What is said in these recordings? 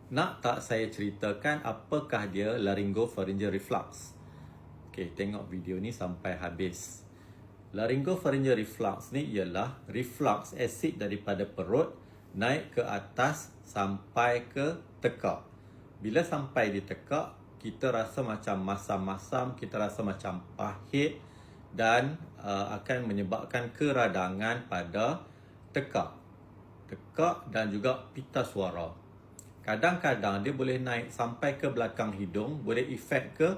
Nak tak saya ceritakan apakah dia laryngopharyngeal reflux? Okey, tengok video ni sampai habis. Laryngopharyngeal reflux ni ialah reflux asid daripada perut naik ke atas sampai ke tekak. Bila sampai di tekak, kita rasa macam masam-masam, kita rasa macam pahit dan akan menyebabkan keradangan pada tekak dan juga pita suara. Kadang-kadang dia boleh naik sampai ke belakang hidung, boleh efek ke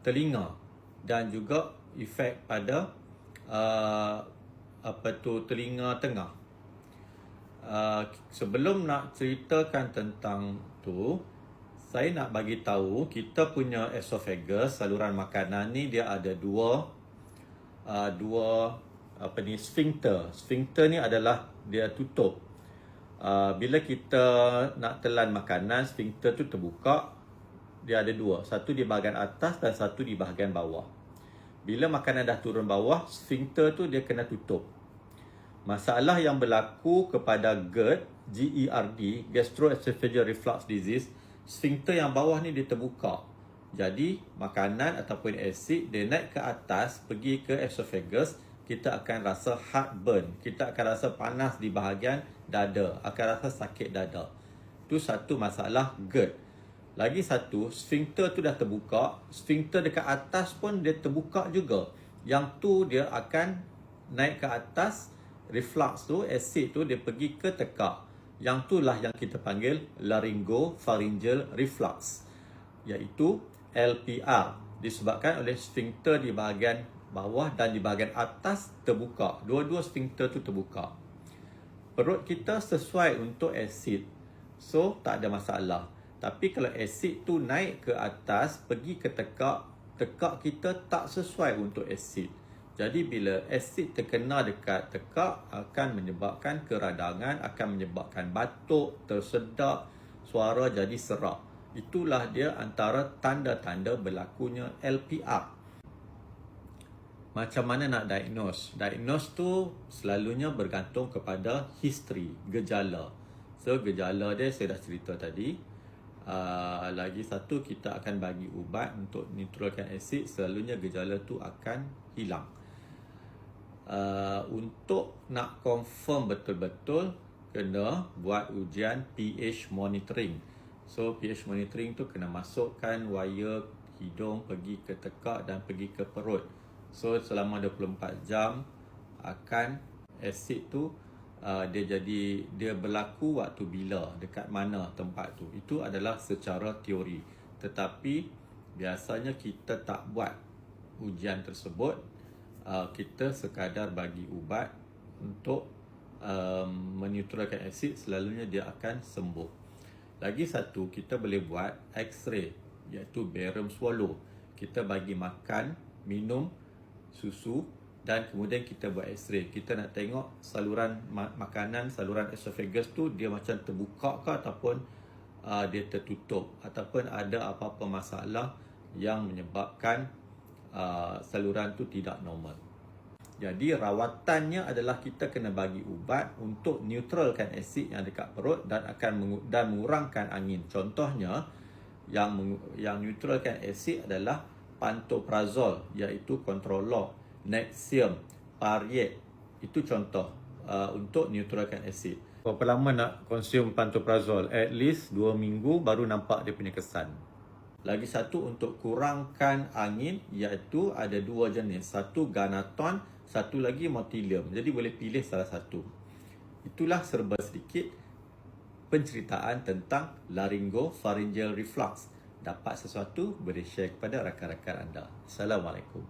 telinga dan juga efek pada telinga tengah. Sebelum nak ceritakan tentang tu, saya nak bagi tahu kita punya esophagus, saluran makanan ni dia ada dua sphincter. Sphincter ni adalah dia tutup. Bila kita nak telan makanan, sphincter tu terbuka. Dia ada dua, satu di bahagian atas dan satu di bahagian bawah. Bila makanan dah turun bawah, sphincter tu dia kena tutup. Masalah yang berlaku kepada GERD, G-E-R-D, Gastroesophageal Reflux Disease, sphincter yang bawah ni dia terbuka. Jadi makanan ataupun asid dia naik ke atas, pergi ke esophagus, kita akan rasa heartburn, kita akan rasa panas di bahagian dada, akan rasa sakit dada. Itu satu masalah GERD. Lagi satu, sphincter tu dah terbuka, sphincter dekat atas pun dia terbuka juga. Yang tu dia akan naik ke atas, reflux tu, asid tu dia pergi ke tekak. Yang tu lah yang kita panggil laryngopharyngeal reflux, iaitu LPR, disebabkan oleh sphincter di bahagian bawah dan di bahagian atas terbuka. Dua-dua sphincter tu terbuka. Perut kita sesuai untuk asid, so tak ada masalah. Tapi kalau asid tu naik ke atas, pergi ke tekak, tekak kita tak sesuai untuk asid. Jadi bila asid terkena dekat tekak, akan menyebabkan keradangan, akan menyebabkan batuk, tersedak, suara jadi serak. Itulah dia antara tanda-tanda berlakunya LPR. Macam mana nak diagnose? Diagnose tu selalunya bergantung kepada history, gejala. So gejala dia saya dah cerita tadi. Lagi satu, kita akan bagi ubat untuk neutralkan asid. Selalunya gejala tu akan hilang. Untuk nak confirm betul-betul, kena buat ujian pH monitoring. So pH monitoring tu kena masukkan wire hidung pergi ke tekak dan pergi ke perut. So selama 24 jam akan asid tu dia berlaku waktu bila, dekat mana tempat tu. Itu adalah secara teori. Tetapi biasanya kita tak buat ujian tersebut. Kita sekadar bagi ubat untuk meneutralkan asid, selalunya dia akan sembuh. Lagi satu, kita boleh buat X-ray, iaitu barium swallow. Kita bagi makan, minum susu dan kemudian kita buat X-ray. Kita nak tengok saluran makanan, saluran esophagus tu dia macam terbuka ke ataupun dia tertutup, ataupun ada apa-apa masalah yang menyebabkan saluran tu tidak normal. Jadi rawatannya adalah kita kena bagi ubat untuk neutralkan asid yang dekat perut dan mengurangkan angin. Contohnya yang neutralkan asid adalah pantoprazole, iaitu Controlor, Nexium, Pariet. Itu contoh untuk neutralkan asid. Berapa lama nak consume pantoprazole? At least 2 minggu baru nampak dia punya kesan. Lagi satu untuk kurangkan angin, iaitu ada dua jenis. Satu Ganaton, satu lagi Motilium. Jadi boleh pilih salah satu. Itulah serba sedikit penceritaan tentang laryngopharyngeal reflux. Dapat sesuatu, boleh share kepada rakan-rakan anda. Assalamualaikum.